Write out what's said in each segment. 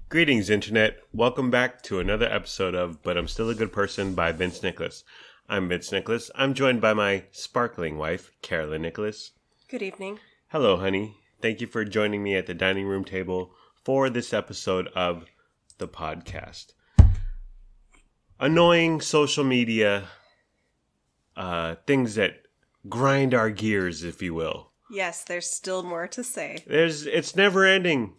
Greetings, Internet. Welcome back to another episode of But I'm Still a Good Person by Vince Nicholas. I'm Vince Nicholas. I'm joined by my sparkling wife, Carolyn Nicholas. Good evening. Hello, honey. Thank you for joining me at the dining room table for this episode of the podcast. Annoying social media, things that grind our gears, if you will. Yes, there's still more to say. It's never ending.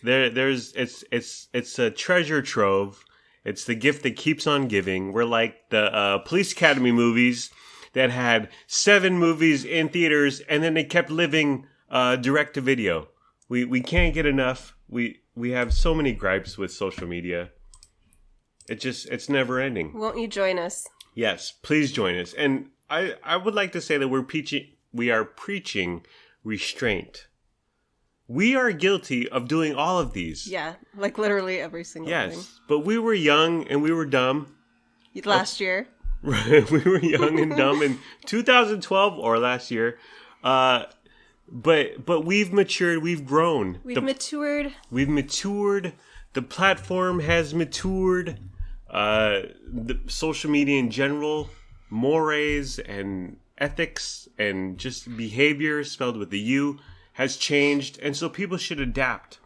It's a treasure trove. It's the gift that keeps on giving. We're like the Police Academy movies that had 7 movies in theaters and then they kept living direct to video. We can't get enough. We have so many gripes with social media. It's never ending. Won't you join us? Yes, please join us. And I would like to say that we are preaching restraint. We are guilty of doing all of these. Yeah, like literally every single thing. Yes, but we were young and we were dumb. Last year. We were young and dumb in 2012 or last year. But we've matured. We've grown. We've matured. We've matured. The platform has matured. The social media in general, mores and ethics and just behavior spelled with the U has changed, and so people should adapt.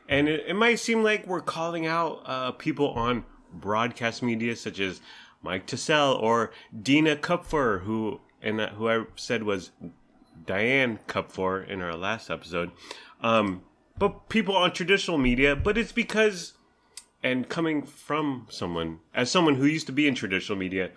And it might seem like we're calling out people on broadcast media such as Mike Tassell or Dina Kupfer, who I said was Diane Kupfer in our last episode. But people on traditional media, but it's because, and coming from someone who used to be in traditional media,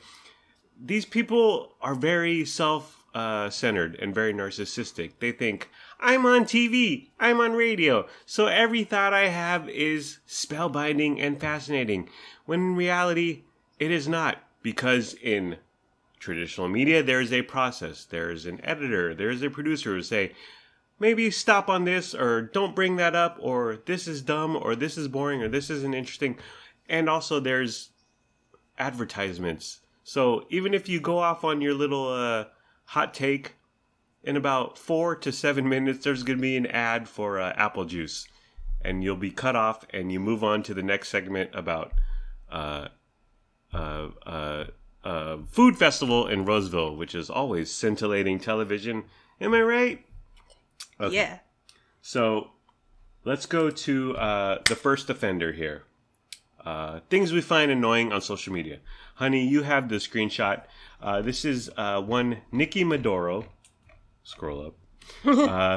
these people are very self-centered and very narcissistic. They think, I'm on TV, I'm on radio, so every thought I have is spellbinding and fascinating, when in reality, it is not. Because in traditional media, there is a process. There is an editor, there is a producer who say, maybe stop on this, or don't bring that up, or this is dumb, or this is boring, or this isn't interesting. And also there's advertisements. So even if you go off on your little hot take, in about 4 to 7 minutes, there's going to be an ad for apple juice. And you'll be cut off, and you move on to the next segment about food festival in Roseville, which is always scintillating television. Am I right? Okay. Yeah. So let's go to the first offender here. Things we find annoying on social media. Honey, you have the screenshot. This is one Nikki Maduro. Scroll up.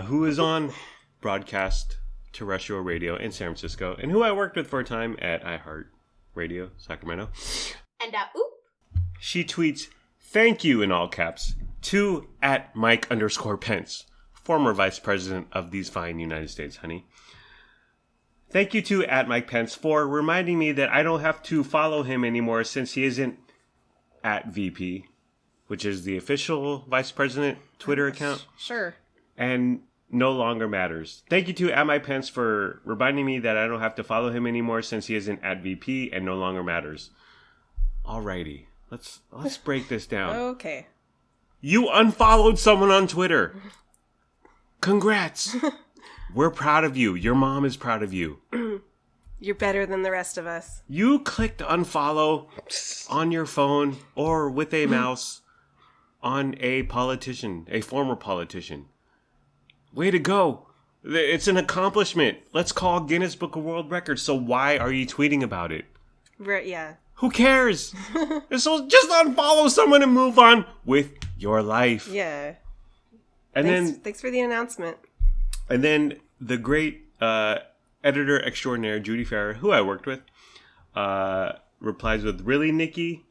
Who is on broadcast terrestrial radio in San Francisco, and who I worked with for a time at iHeart Radio, Sacramento. And She tweets, "Thank you," in all caps, to @Mike_Pence, former vice president of these fine United States, honey. Thank you to @Mike_Pence for reminding me that I don't have to follow him anymore since he isn't @VP, which is the official vice president Twitter account. Sure. And no longer matters. Thank you to @MikePence for reminding me that I don't have to follow him anymore since he isn't @VP and no longer matters. Alrighty, let's break this down. Okay. You unfollowed someone on Twitter. Congrats. We're proud of you. Your mom is proud of you. You're better than the rest of us. You clicked unfollow on your phone or with a mouse on a politician, a former politician. Way to go. It's an accomplishment. Let's call Guinness Book of World Records. So why are you tweeting about it? Right, yeah. Who cares? So just unfollow someone and move on with your life. Yeah. And thanks for the announcement. And then the great editor extraordinaire, Judy Farrer, who I worked with, replies with, "Really, Nikki?"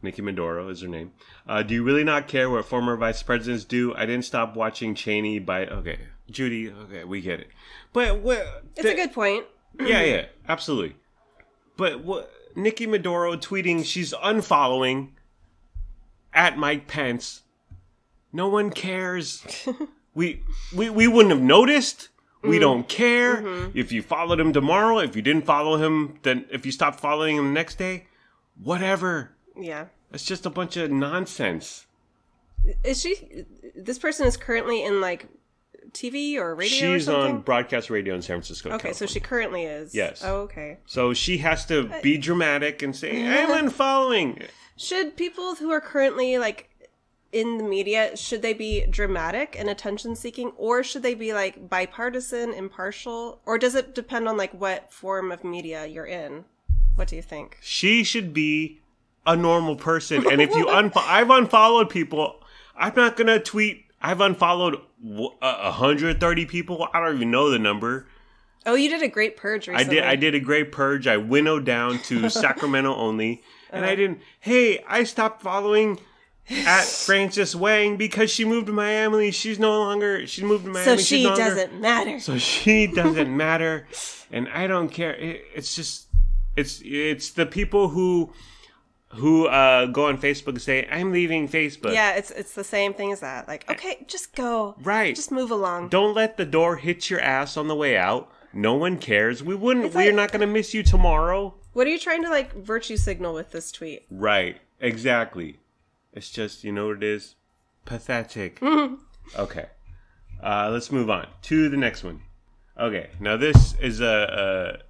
Nikki Maduro is her name. "Do you really not care what former vice presidents do? I didn't stop watching Cheney by..." Okay, Judy, okay, we get it. But what... It's a good point. Yeah, absolutely. But what... Nikki Maduro tweeting she's unfollowing @MikePence. No one cares. We wouldn't have noticed. We don't care. Mm-hmm. If you followed him tomorrow, if you didn't follow him, then if you stopped following him the next day, whatever. Yeah. It's just a bunch of nonsense. This person is currently in, like, TV or radio or She's something? on broadcast radio in San Francisco. Okay, so she currently is. Yes. Oh, okay. So she has to be dramatic and say, I'm unfollowing. Should people who are currently, like, in the media, should they be dramatic and attention-seeking, or should they be, like, bipartisan, impartial? Or does it depend on, like, what form of media you're in? What do you think? She should be a normal person. And if you I've unfollowed people. I'm not going to tweet. I've unfollowed 130 people. I don't even know the number. Oh, you did a great purge recently. I did a great purge. I winnowed down to Sacramento only. And I didn't. Hey, I stopped following at Frances Wang because she moved to Miami. She's moved to Miami. So she doesn't matter. So she doesn't matter. And I don't care. It's just, it's the people who go on Facebook and say, I'm leaving Facebook. Yeah, it's the same thing as that. Like, okay, just go. Right. Just move along. Don't let the door hit your ass on the way out. No one cares. We're like, not going to miss you tomorrow. What are you trying to, like, virtue signal with this tweet? Right. Exactly. It's just, you know what it is? Pathetic. Okay. Let's move on to the next one. Okay. Now this is a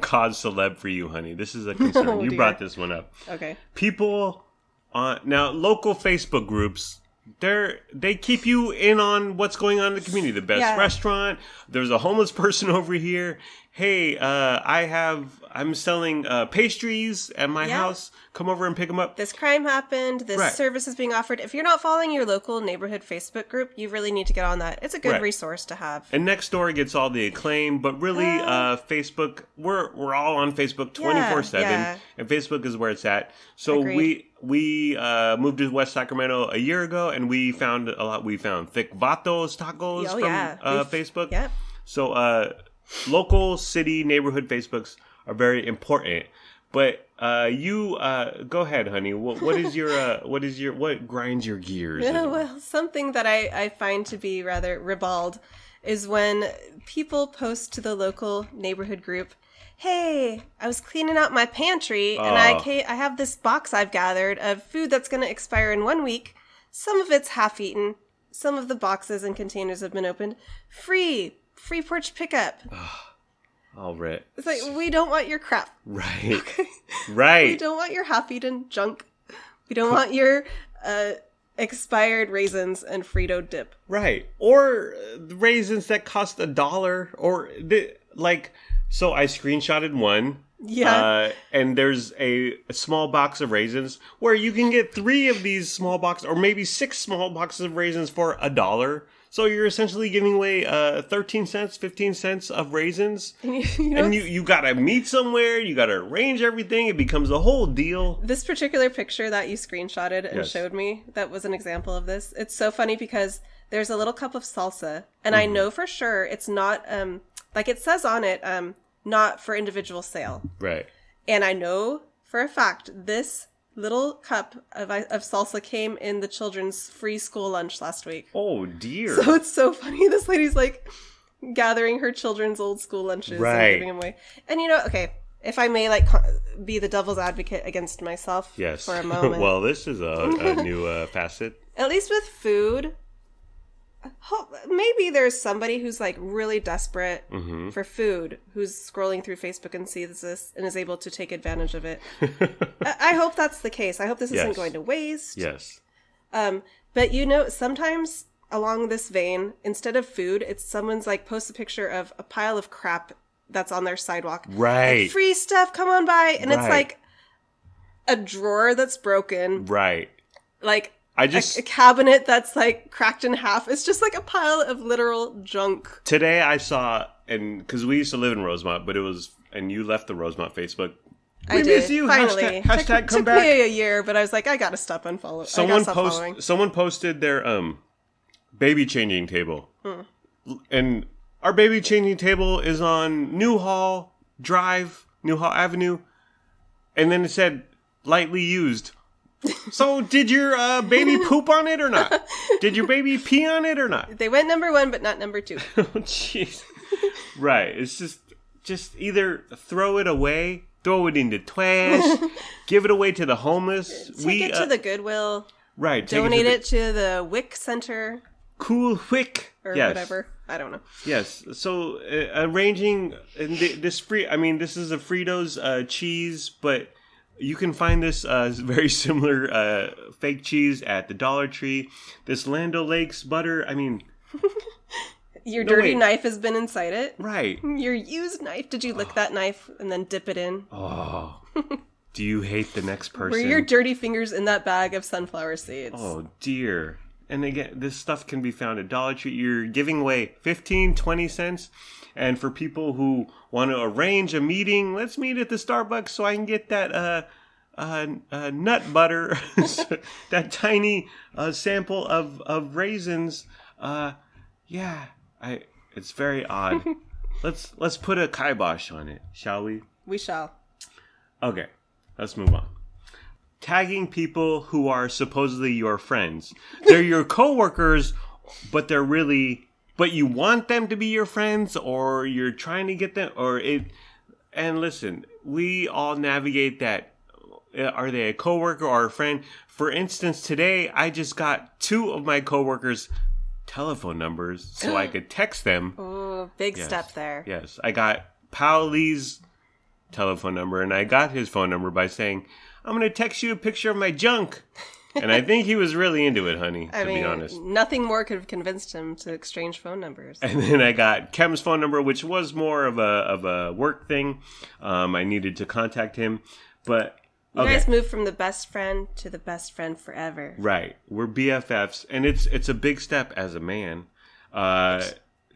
cause celeb for you, honey. This is a concern. Oh, you dear. brought this one up. Okay. People on now local Facebook groups, they keep you in on what's going on in the community. The best restaurant. There's a homeless person over here. Hey, I'm selling pastries at my house. Come over and pick them up. This crime happened. This service is being offered. If you're not following your local neighborhood Facebook group, you really need to get on that. It's a good resource to have. And Nextdoor gets all the acclaim, but really, Facebook, we're all on Facebook 24/7, and Facebook is where it's at. So we moved to West Sacramento a year ago, and we found a lot. We found thick vatos tacos from Facebook. Yep. So local city neighborhood Facebooks are very important. But you go ahead, honey. What grinds your gears? Well, something that I find to be rather ribald is when people post to the local neighborhood group, "Hey, I was cleaning out my pantry and I have this box I've gathered of food that's going to expire in 1 week. Some of it's half-eaten. Some of the boxes and containers have been opened. Free porch pickup." All right. It's like, we don't want your crap. Right. Okay? Right. We don't want your half-eaten junk. We don't want your expired raisins and Frito dip. Right. Or raisins that cost $1 or so I screenshotted one. Yeah. And there's a small box of raisins where you can get 3 of these small boxes or maybe 6 small boxes of raisins for $1. So you're essentially giving away 13 cents, 15 cents of raisins. And you got to meet somewhere. You got to arrange everything. It becomes a whole deal. This particular picture that you screenshotted and showed me, that was an example of this. It's so funny because there's a little cup of salsa. And I know for sure it's not, like it says on it, not for individual sale. Right. And I know for a fact this little cup of salsa came in the children's free school lunch last week. Oh, dear. So it's so funny. This lady's like gathering her children's old school lunches and giving them away. And okay, if I may be the devil's advocate against myself for a moment. Well, this is a new facet. At least with food, maybe there's somebody who's like really desperate for food who's scrolling through Facebook and sees this and is able to take advantage of it. I hope that's the case. I hope this isn't going to waste. Yes. But sometimes along this vein, instead of food, it's someone's like posts a picture of a pile of crap that's on their sidewalk. Right. Like, free stuff, come on by. And it's like a drawer that's broken. Right. Like a cabinet that's like cracked in half. It's just like a pile of literal junk. Today I saw, and because we used to live in Rosemont, and you left the Rosemont Facebook. I did. Miss you. Finally. Hashtag come took back. Took me a year, but I was like, I gotta stop and follow. Someone posted their baby changing table, and our baby changing table is on Newhall Avenue, and then it said lightly used. So did your baby poop on it or not? Did your baby pee on it or not? They went number 1, but not number 2. Oh, jeez. Right. It's just either throw it away, throw it into trash, give it away to the homeless. Take it to the Goodwill. Right. Donate it to the WIC Center. Cool Whick. Or yes. whatever. I don't know. Yes. So arranging this this is a Fritos cheese, but you can find this very similar fake cheese at the Dollar Tree. This Land O'Lakes butter. I mean, your dirty knife has been inside it. Right. Your used knife. Did you lick that knife and then dip it in? Oh. Do you hate the next person? Were your dirty fingers in that bag of sunflower seeds? Oh, dear. And again, this stuff can be found at Dollar Tree. You're giving away 15, 20 cents. And for people who want to arrange a meeting, let's meet at the Starbucks so I can get that nut butter, that tiny sample of raisins. It's very odd. Let's put a kibosh on it, shall we? We shall. Okay, let's move on. Tagging people who are supposedly your friends. They're your coworkers, but you want them to be your friends, or you're trying to get them, and listen, we all navigate that. Are they a coworker or a friend? For instance, today, I just got 2 of my coworkers' telephone numbers so I could text them. Oh, big step there. Yes, I got Pao Lee's telephone number, and I got his phone number by saying, I'm going to text you a picture of my junk. And I think he was really into it, honey, to be honest. Nothing more could have convinced him to exchange phone numbers. And then I got Kem's phone number, which was more of a work thing. I needed to contact him. But you guys moved from the best friend to the best friend forever. Right. We're BFFs. And it's a big step as a man.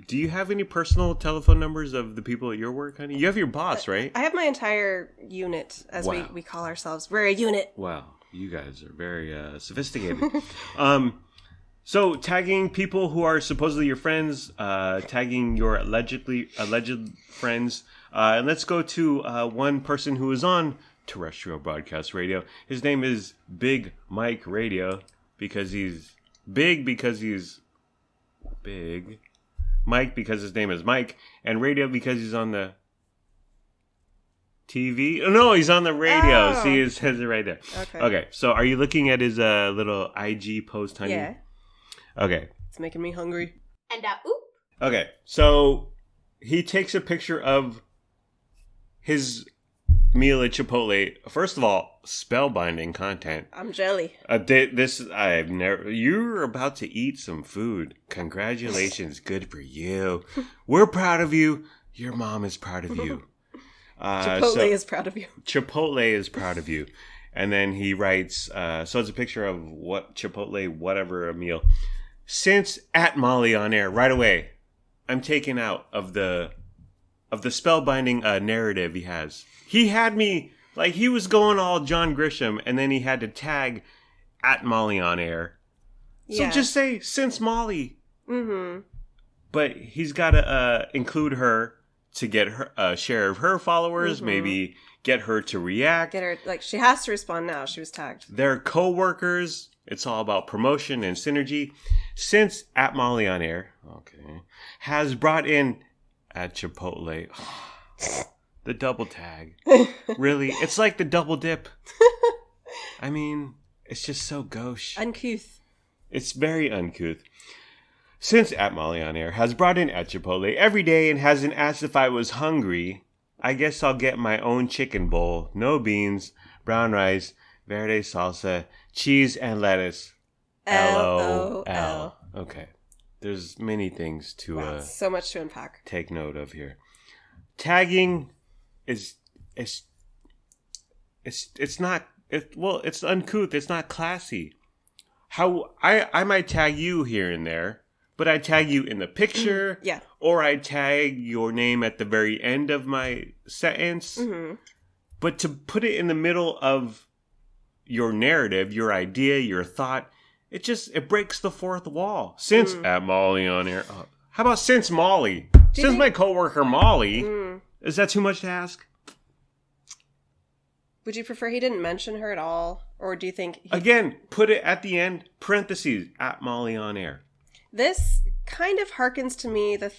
Do you have any personal telephone numbers of the people at your work, honey? You have your boss, right? I have my entire unit, as we call ourselves. We're a unit. Wow. You guys are very sophisticated. So tagging people who are supposedly your friends, tagging your alleged friends. And let's go to one person who is on terrestrial broadcast radio. His name is Big Mike Radio because he's big. Mike because his name is Mike, and radio because he's on the TV. Oh, no, he's on the radio. Oh. See, it says it right there. Okay. So are you looking at his little IG post, honey? Yeah. Okay. It's making me hungry. And oop. Okay. So he takes a picture of his meal at Chipotle. First of all, spellbinding content. I'm jelly. You're about to eat some food. Congratulations. Good for you. We're proud of you. Your mom is proud of you. Chipotle is proud of you. Chipotle is proud of you. And then he writes, so it's a picture of what Chipotle, whatever a meal. Since at Molly on air, right away, I'm taken out of the spellbinding narrative he has. He had me, like, he was going all John Grisham, and then he had to tag at Molly on air. So just say, since Molly. Mm-hmm. But he's got to include her to get her a share of her followers, maybe get her to react. Get her, like, she has to respond now. She was tagged. They're co-workers. It's all about promotion and synergy. Since at Molly on air, has brought in at Chipotle. The double tag. Really? It's like the double dip. I mean, it's just so gauche. Uncouth. It's very uncouth. Since at Molly on air has brought in at Chipotle every day and hasn't asked if I was hungry, I guess I'll get my own chicken bowl. No beans, brown rice, verde salsa, cheese, and lettuce. LOL. Okay. There's many things to so much to unpack. Take note of here. Tagging it's uncouth. It's not classy. How I might tag you here and there, but I tag you in the picture, or I tag your name at the very end of my sentence. Mm-hmm. But to put it in the middle of your narrative, your idea, your thought, it breaks the fourth wall. Since at Molly on air, how about since Molly? Since my coworker Molly, is that too much to ask? Would you prefer he didn't mention her at all? Or do you think... Again, put it at the end, parentheses, at Molly on air. This kind of harkens to me, the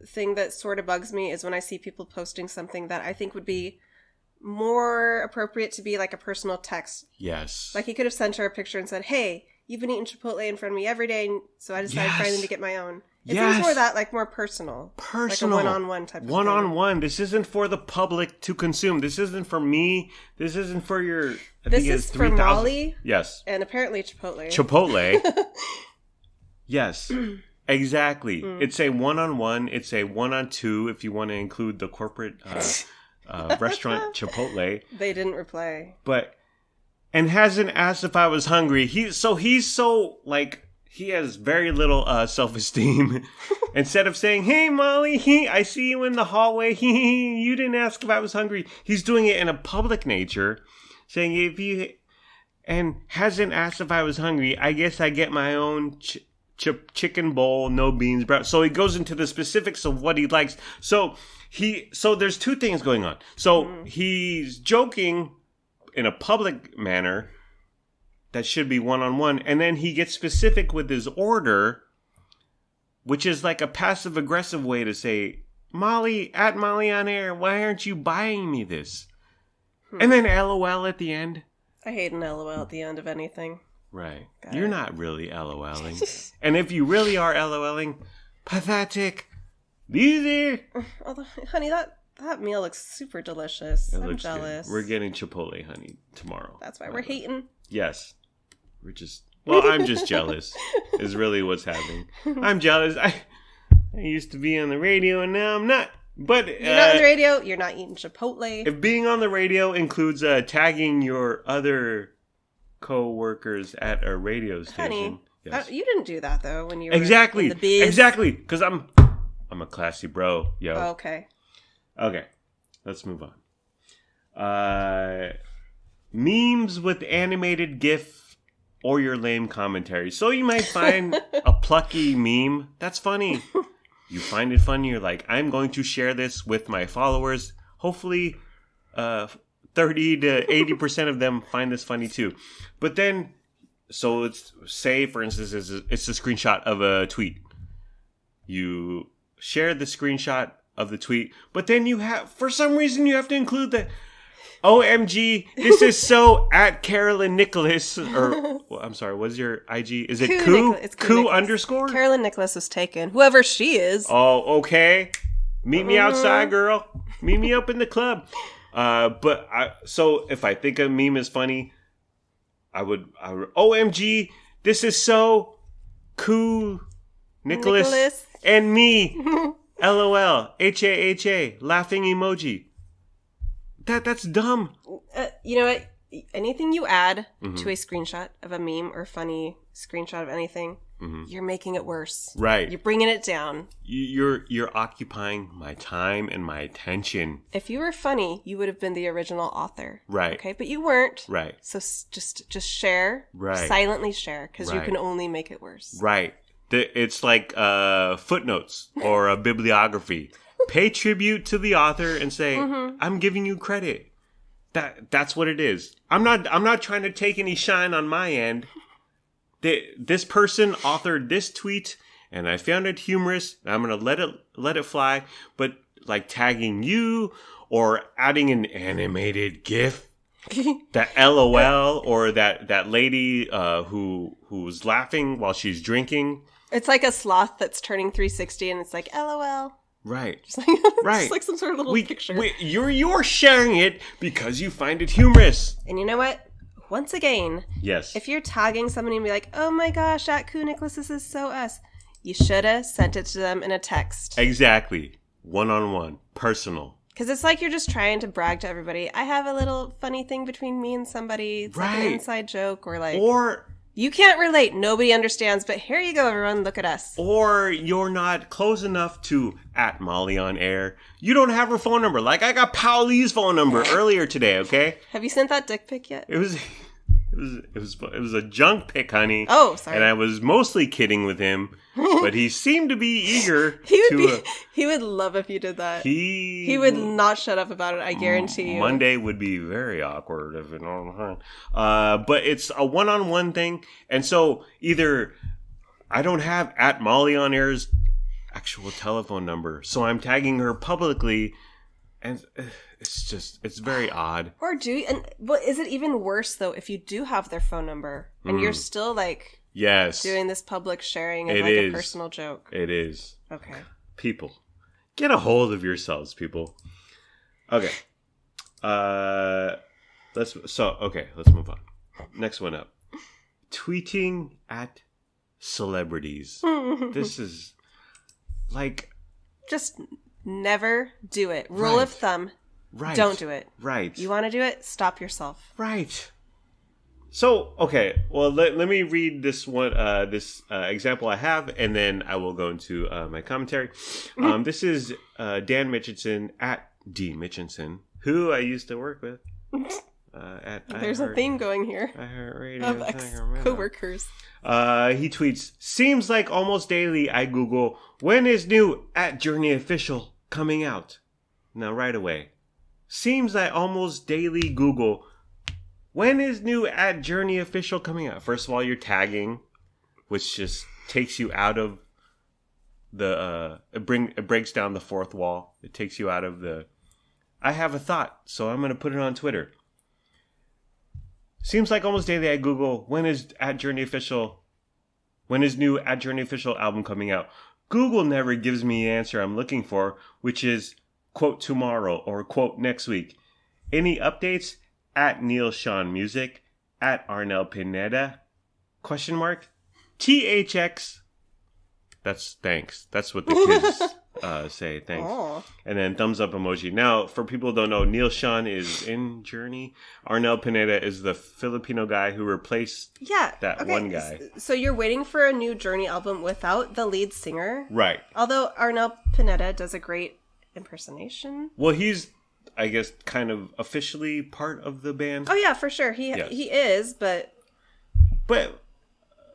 thing that sort of bugs me is when I see people posting something that I think would be more appropriate to be like a personal text. Yes. Like he could have sent her a picture and said, hey, you've been eating Chipotle in front of me every day, so I decided finally to get my own. It Yes. seems more that, like, more personal. Personal. Like a one-on-one type of thing. One-on-one. This isn't for the public to consume. This isn't for me. This isn't for your... This is for Molly. Yes. And apparently Chipotle. Chipotle. Yes. Exactly. It's a one-on-one. It's a one-on-two if you want to include the corporate restaurant Chipotle. They didn't reply. And hasn't asked if I was hungry. He's so like... He has very little self-esteem. Instead of saying, hey, Molly, I see you in the hallway. You didn't ask if I was hungry. He's doing it in a public nature. Saying, and hasn't asked if I was hungry. I guess I get my own chicken bowl, no beans. So he goes into the specifics of what he likes. So there's two things going on. So he's joking in a public manner. That should be one-on-one. And then he gets specific with his order, which is like a passive-aggressive way to say, Molly, at Molly on air, why aren't you buying me this? And then LOL at the end. I hate an LOL at the end of anything. Right. You're not really LOLing. And if you really are LOLing, pathetic. Loser. Although, honey, that meal looks super delicious. I'm jealous. Good. We're getting Chipotle, honey, tomorrow. That's why we're hating. Yes. I'm just jealous is really what's happening. I'm jealous. I used to be on the radio and now I'm not. But you're not on the radio, you're not eating Chipotle. If being on the radio includes tagging your other co-workers at a radio station. Honey, yes. You didn't do that though when you were exactly. in the biz. Exactly. Because I'm a classy bro, yo. Oh, okay. Okay. Let's move on. Memes with animated GIF or your lame commentary. So you might find a plucky meme. That's funny. You find it funny. You're like, I'm going to share this with my followers. Hopefully 30 to 80% of them find this funny too. But then, so it's, say for instance, it's a screenshot of a tweet. You share the screenshot of the tweet, but then for some reason you have to include the OMG, this is so at Carolyn Nicholas, or I'm sorry, what's your IG? Is it Koo? It's Koo underscore? Carolyn Nicholas was taken. Whoever she is. Oh, okay. Meet me outside, girl. Meet me up in the club. So if I think a meme is funny, I would OMG, this is so Koo Nicholas and me. LOL, HAHA, laughing emoji. That's dumb. You know what? Anything you add to a screenshot of a meme or funny screenshot of anything, you're making it worse. Right. You're bringing it down. You're occupying my time and my attention. If you were funny, you would have been the original author. Right. Okay, but you weren't. Right. So just share. Right. Silently share, because you can only make it worse. Right. It's like footnotes or a bibliography. Pay tribute to the author and say, I'm giving you credit. That's what it is. I'm not trying to take any shine on my end. This person authored this tweet and I found it humorous. And I'm gonna let it fly. But like tagging you or adding an animated GIF, that LOL or that lady who's laughing while she's drinking. It's like a sloth that's turning 360 and it's like LOL. Right. Just like, right. Just like some sort of little picture. You're sharing it because you find it humorous. And you know what? Once again, yes. If you're tagging somebody and be like, oh my gosh, at Koo Nicholas, this is so us, you should have sent it to them in a text. Exactly. One-on-one. Personal. Because it's like you're just trying to brag to everybody. I have a little funny thing between me and somebody. It's like an inside joke or like... Or... You can't relate. Nobody understands. But here you go, everyone. Look at us. Or you're not close enough to at Molly on air. You don't have her phone number. Like I got Pauli's phone number earlier today. Okay. Have you sent that dick pic yet? It was a junk pic, honey. Oh, sorry. And I was mostly kidding with him, but he seemed to be eager. He would love if you did that. He would not shut up about it. I guarantee you. Monday would be very awkward if it don't. But it's a one-on-one thing, and so either I don't have at Molly on air's actual telephone number, so I'm tagging her publicly, and. It's very odd. Or do you, and well, is it even worse though if you do have their phone number and you're still like Yes. Doing this public sharing of a personal joke. It is. Okay. People, get a hold of yourselves, people. Okay. Let's move on. Next one up. Tweeting at celebrities. This is like, just never do it. Rule of thumb. Right. Don't do it. Right. You want to do it? Stop yourself. Right. So, okay. Well, let me read this one, example I have, and then I will go into my commentary. This is Dan Mitchinson at D Mitchinson, who I used to work with. There's a theme going here of ex-coworkers. He tweets, "Seems like almost daily I Google, when is new at Journey Official coming out?" Now, right away. Seems like almost daily Google, when is new at Journey Official coming out? First of all, you're tagging, which just takes you out of the, it breaks down the fourth wall. It takes you out of the, I have a thought, so I'm going to put it on Twitter. Seems like almost daily I Google, when is new at Journey Official album coming out? Google never gives me the answer I'm looking for, which is, quote, tomorrow or quote, next week. Any updates? At Neil Sean Music, at Arnel Pineda, question mark, THX. That's thanks. That's what the kids say, thanks. Oh. And then thumbs up emoji. Now, for people who don't know, Neil Sean is in Journey. Arnel Pineda is the Filipino guy who replaced that one guy. So you're waiting for a new Journey album without the lead singer? Right. Although Arnel Pineda does a great impersonation. Well, he's, I guess, kind of officially part of the band. Oh, yeah, for sure. He is, but...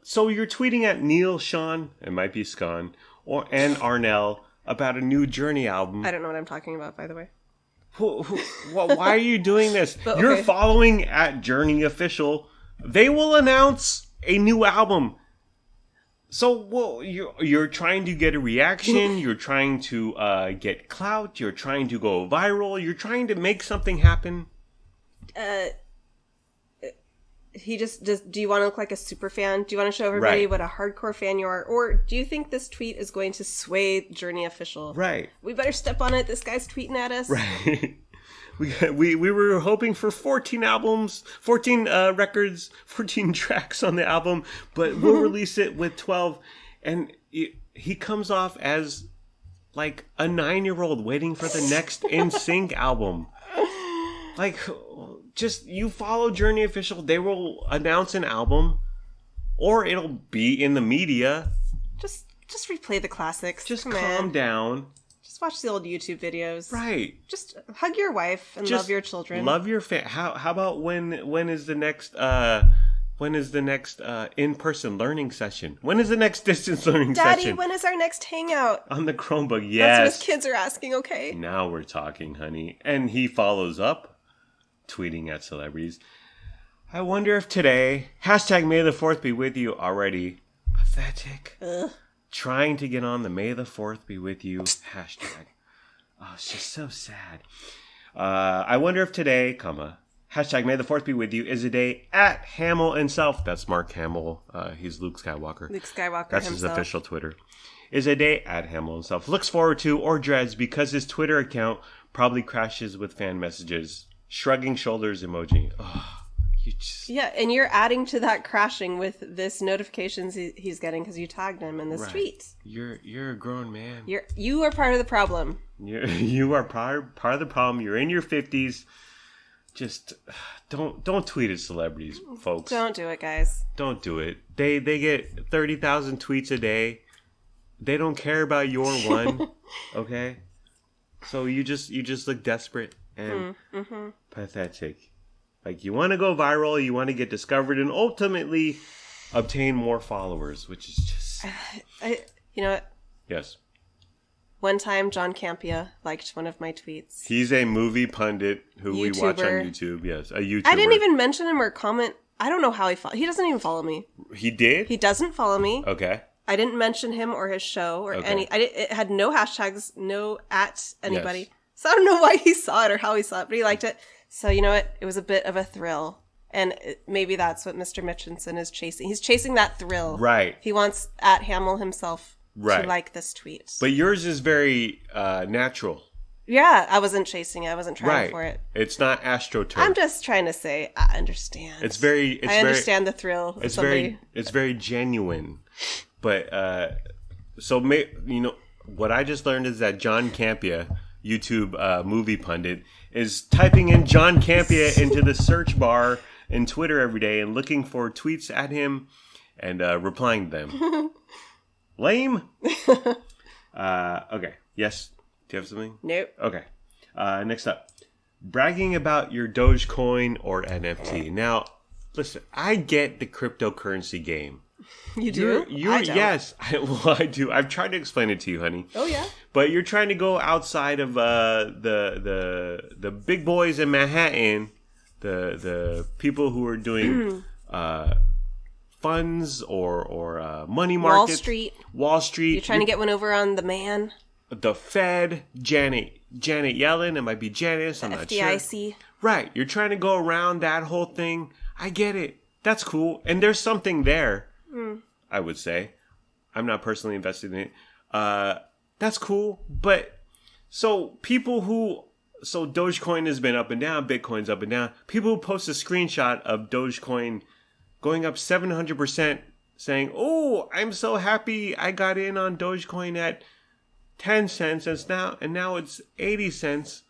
So you're tweeting at Neil Sean, it might be Scon, and Arnel about a new Journey album. I don't know what I'm talking about, by the way. Why are you doing this? Okay. You're following at Journey Official. They will announce a new album. So, you're trying to get a reaction. You're trying to get clout. You're trying to go viral. You're trying to make something happen. He just does. Do you want to look like a super fan? Do you want to show everybody what a hardcore fan you are? Or do you think this tweet is going to sway Journey Official? Right. We better step on it. This guy's tweeting at us. Right. We were hoping for 14 albums, 14 records, 14 tracks on the album, but we'll release it with 12. And he comes off as like a 9-year-old waiting for the next NSYNC album. Like, just, you follow Journey Official, they will announce an album, or it'll be in the media. Just replay the classics. Just calm down. Just watch the old YouTube videos. Right. Just hug your wife and love your children. Love your family. How about when is the next in-person learning session? When is the next distance learning session? Daddy, when is our next hangout? On the Chromebook, yes. That's what his kids are asking, okay. Now we're talking, honey. And he follows up, tweeting at celebrities. I wonder if today, hashtag May the 4th be with you already. Pathetic. Ugh. Trying to get on the May the 4th be with you hashtag. Oh, it's just so sad. I wonder if today, hashtag May the 4th be with you is a day at Hamill himself. That's Mark Hamill. He's Luke Skywalker. That's his official Twitter. Is a day at Hamill himself. Looks forward to or dreads because his Twitter account probably crashes with fan messages. Shrugging shoulders emoji. Oh, yeah, and you're adding to that crashing with this notifications he's getting because you tagged him in this tweet. You're a grown man. You are part of the problem. You are part of the problem. You're in your 50s. Just don't tweet at celebrities, folks. Don't do it, guys. Don't do it. They get 30,000 tweets a day. They don't care about your one. Okay? So you just look desperate and pathetic. Like, you want to go viral, you want to get discovered, and ultimately obtain more followers, which is just... you know what? Yes. One time, John Campia liked one of my tweets. He's a movie pundit who we watch on YouTube. Yes, a YouTuber. I didn't even mention him or comment. I don't know how he doesn't even follow me. He did? He doesn't follow me. Okay. I didn't mention him or his show or any... It had no hashtags, no at anybody. Yes. So I don't know why he saw it or how he saw it, but he liked it. So you know what? It was a bit of a thrill And maybe that's what Mr. Mitchinson is chasing. He's chasing that thrill. Right. He wants @Hamill himself right. to like this tweet. But yours is very natural. Yeah, I wasn't chasing it. I wasn't trying for it. It's not AstroTurf. I'm just trying to say I understand. I understand the thrill. It's very genuine. But what I just learned is that John Campea, YouTube movie pundit, is typing in John Campea into the search bar in Twitter every day and looking for tweets at him and replying to them. Lame. Okay. Yes. Do you have something? Nope. Okay. Next up. Bragging about your Dogecoin or NFT. Now, listen, I get the cryptocurrency game. You do? I don't. Yes. I do. I've tried to explain it to you, honey. Oh, yeah? But you're trying to go outside of the big boys in Manhattan, the people who are doing funds or money markets. Wall Street. You're trying to get one over on the man. The Fed, Janet Yellen, it might be Janice, I'm not sure. FDIC. Right, you're trying to go around that whole thing. I get it. That's cool. And there's something there, I would say. I'm not personally invested in it. That's cool. But, so Dogecoin has been up and down, Bitcoin's up and down. People who post a screenshot of Dogecoin going up 700%, saying, oh, I'm so happy I got in on Dogecoin at 10 cents and now it's 80 cents.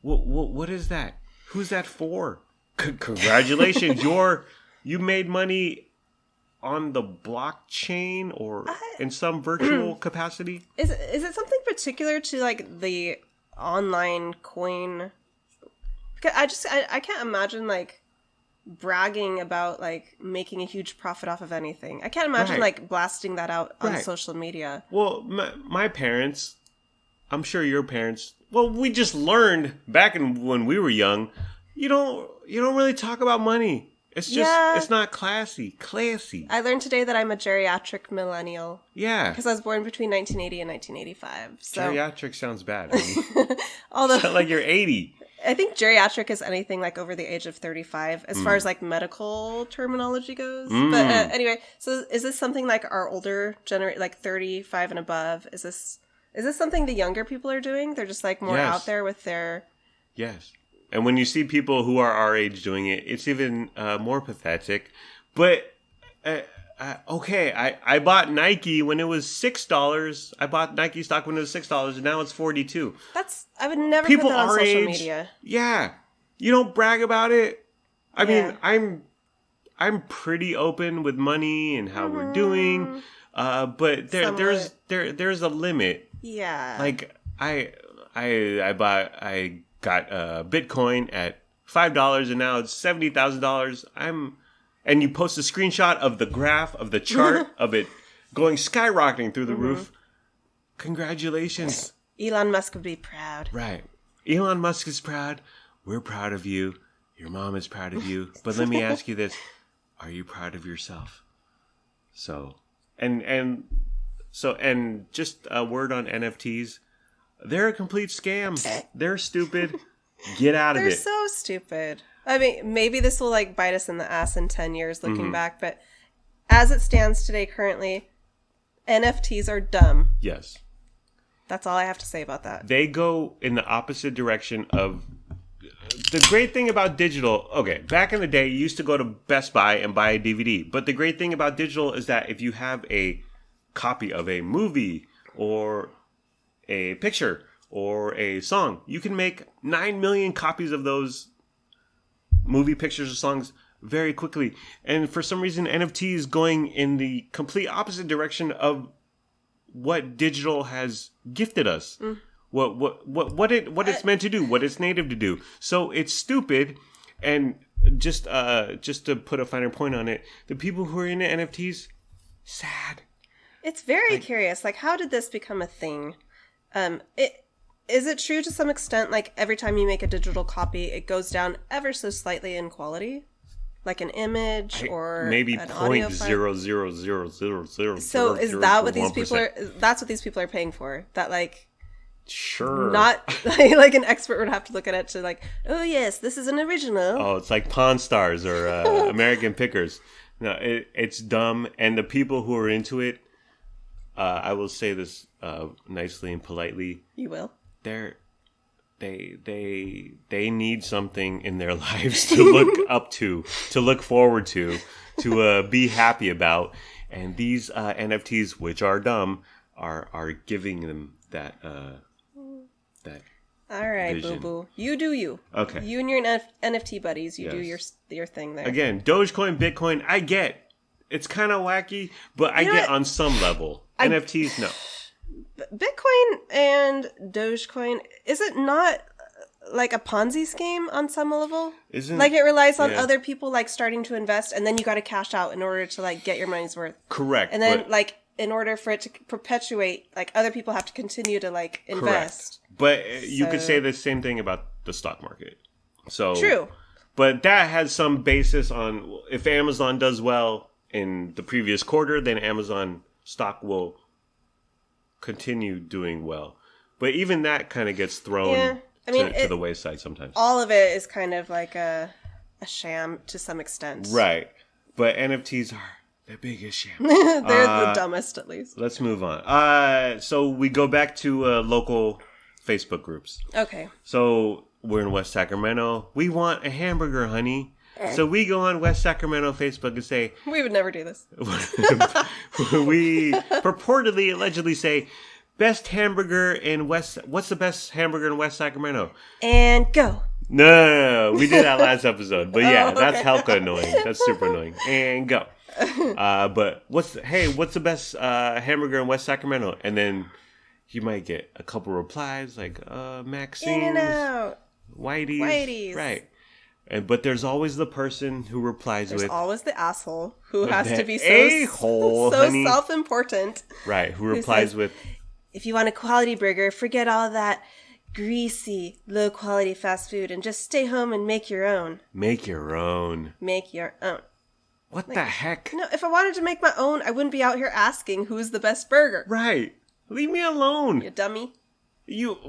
What is that? Who's that for? Congratulations. You made money on the blockchain or in some virtual capacity. Is it something particular to like the online coin? Because I can't imagine like bragging about like making a huge profit off of anything. I can't imagine like blasting that out on social media. Well, my parents, I'm sure your parents, well, we just learned back when we were young, you don't really talk about money. It's just it's not classy. I learned today that I'm a geriatric millennial. Yeah. Because I was born between 1980 and 1985. So. Geriatric sounds bad. Although sounds like you're 80. I think geriatric is anything like over the age of 35 as far as like medical terminology goes. But anyway, so is this something like our older generation, like 35 and above? Is this something the younger people are doing? They're just like more out there with their... Yes. And when you see people who are our age doing it, it's even more pathetic. But, okay, I bought Nike when it was $6. I bought Nike stock when it was $6, and now it's $42. I would never people put that on our social age, media. Yeah. You don't brag about it. I mean, I'm pretty open with money and how we're doing. But there's a limit. Yeah. Like I got Bitcoin at $5 and now it's $70,000. And you post a screenshot of the graph of the chart of it going skyrocketing through the roof. Congratulations. Elon Musk would be proud. Right. Elon Musk is proud. We're proud of you. Your mom is proud of you. But let me ask you this. Are you proud of yourself? So, and just a word on NFTs. They're a complete scam. They're stupid. Get out of it. They're so stupid. I mean, maybe this will like bite us in the ass in 10 years looking back, but as it stands today currently, NFTs are dumb. Yes. That's all I have to say about that. They go in the opposite direction of... The great thing about digital... Okay, back in the day, you used to go to Best Buy and buy a DVD. But the great thing about digital is that if you have a copy of a movie or a picture or a song, you can make 9 million copies of those movie, pictures, or songs very quickly. And for some reason, NFT is going in the complete opposite direction of what digital has gifted us. What it's meant to do, what it's native to do. So it's stupid. And just to put a finer point on it, the people who are into NFTs, sad. It's very curious. Like, how did this become a thing? Is it true to some extent, like every time you make a digital copy, it goes down ever so slightly in quality? Like an image or maybe an audio file? 0.0000000. So is that what these people are? That's what these people are paying for. That like Sure. Not like an expert would have to look at it to like, oh yes, this is an original. Oh, it's like Pawn Stars or American Pickers. No, it's dumb. And the people who are into it, I will say this nicely and politely. You will. They need something in their lives to look up to look forward to be happy about. And these NFTs, which are dumb, are giving them that. All right, vision. boo boo. You do you. Okay. You and your NFT buddies. You do your thing there. Again, Dogecoin, Bitcoin. I get it's kind of wacky, but I get on some level. NFTs, no. Bitcoin and Dogecoin, is it not like a Ponzi scheme on some level? Isn't like it relies on other people like starting to invest, and then you got to cash out in order to like get your money's worth. Correct. And then like in order for it to perpetuate, like other people have to continue to like invest. Correct. But you could say the same thing about the stock market. So true. But that has some basis on if Amazon does well in the previous quarter, then Amazon stock will continue doing well. But even that kind of gets thrown to the wayside sometimes. All of it is kind of like a sham to some extent. Right. But NFTs are the biggest sham. They're the dumbest, at least. Let's move on. So we go back to local Facebook groups. Okay. So we're in West Sacramento. We want a hamburger, honey. So we go on West Sacramento Facebook and say... We would never do this. We purportedly, allegedly say, best hamburger in West... What's the best hamburger in West Sacramento? And go. No. We did that last episode. But yeah, that's hellca annoying. That's super annoying. And go. But what's the best hamburger in West Sacramento? And then you might get a couple replies like, Maxine's, In-N-Out, Whitey's. Right. But there's always the person who replies there's with... always the asshole who has to be so self-important. Right, who replies with... If you want a quality burger, forget all that greasy, low-quality fast food and just stay home and make your own. Make your own. Make your own. What the heck? No, if I wanted to make my own, I wouldn't be out here asking who's the best burger. Right. Leave me alone. You dummy.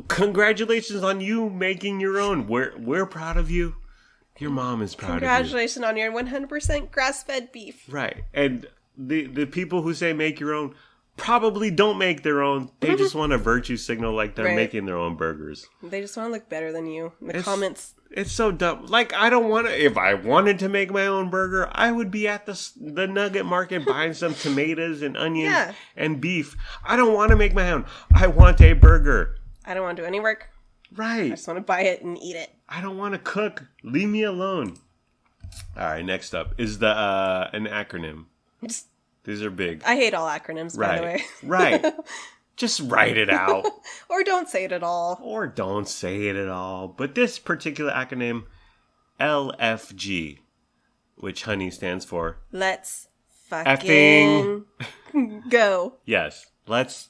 Congratulations on you making your own. We're proud of you. Your mom is proud of you. Congratulations on your 100% grass-fed beef. Right. And the people who say make your own probably don't make their own. They just want a virtue signal like they're making their own burgers. They just want to look better than you. In the comments. It's so dumb. Like, I don't want to... If I wanted to make my own burger, I would be at the Nugget Market buying some tomatoes and onions and beef. I don't want to make my own. I want a burger. I don't want to do any work. Right. I just want to buy it and eat it. I don't want to cook. Leave me alone. All right, next up is an acronym. These are big. I hate all acronyms, by the way. Right. Just write it out. Or don't say it at all. But this particular acronym, LFG, which honey stands for... Let's fucking go. Yes. Let's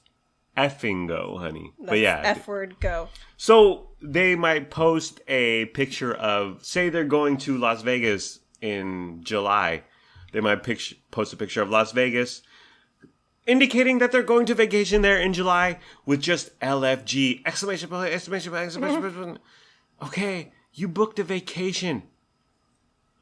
effing go, honey. But yeah. F-word go. So they might post a picture of... Say they're going to Las Vegas in July. They might post a picture of Las Vegas... indicating that they're going to vacation there in July with just LFG, exclamation point, exclamation point, exclamation point. Okay, you booked a vacation.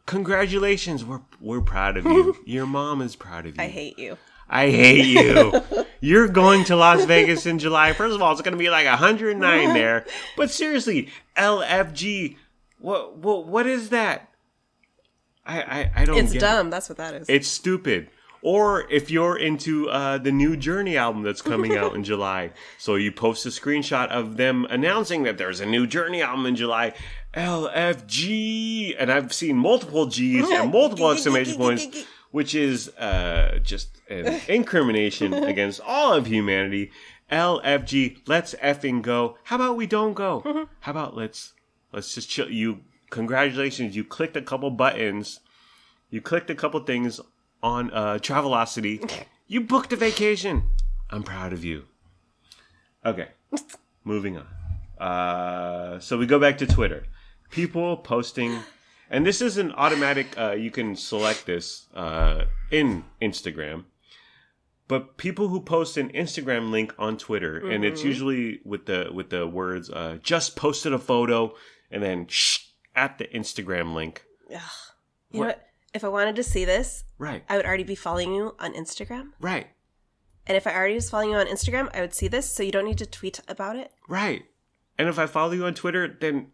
Congratulations. We're proud of you. Your mom is proud of you. I hate you. You're going to Las Vegas in July. First of all, it's going to be like 109 there. But seriously, LFG, what is that? I don't get it. It's dumb. That's what that is. It's stupid. Or if you're into the new Journey album that's coming out in July. So you post a screenshot of them announcing that there's a new Journey album in July. LFG. And I've seen multiple G's and multiple exclamation points, which is just an incrimination against all of humanity. LFG. Let's effing go. How about we don't go? How about let's just chill. Congratulations. You clicked a couple buttons. You clicked a couple things on Travelocity. You booked a vacation. I'm proud of you. Okay. Moving on. So we go back to Twitter. People posting, and this is an automatic, you can select this in Instagram. But people who post an Instagram link on Twitter, and it's usually with the words "just posted a photo," and then at the Instagram link. Ugh. You know what? If I wanted to see this, right, I would already be following you on Instagram. Right. And if I already was following you on Instagram, I would see this, so you don't need to tweet about it. Right. And if I follow you on Twitter, then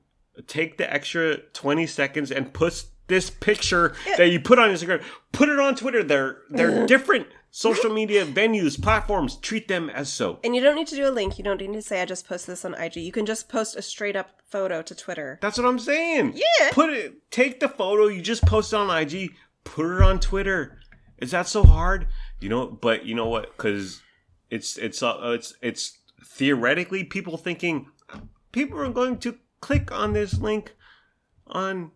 take the extra 20 seconds and put this picture that you put on Instagram, put it on Twitter. They're different social media venues, platforms. Treat them as so. And you don't need to do a link. You don't need to say, I just posted this on IG. You can just post a straight up photo to Twitter. That's what I'm saying. Yeah. Take the photo you just posted on IG, put it on Twitter. Is that so hard? But you know what? Because it's theoretically people thinking people are going to click on this link on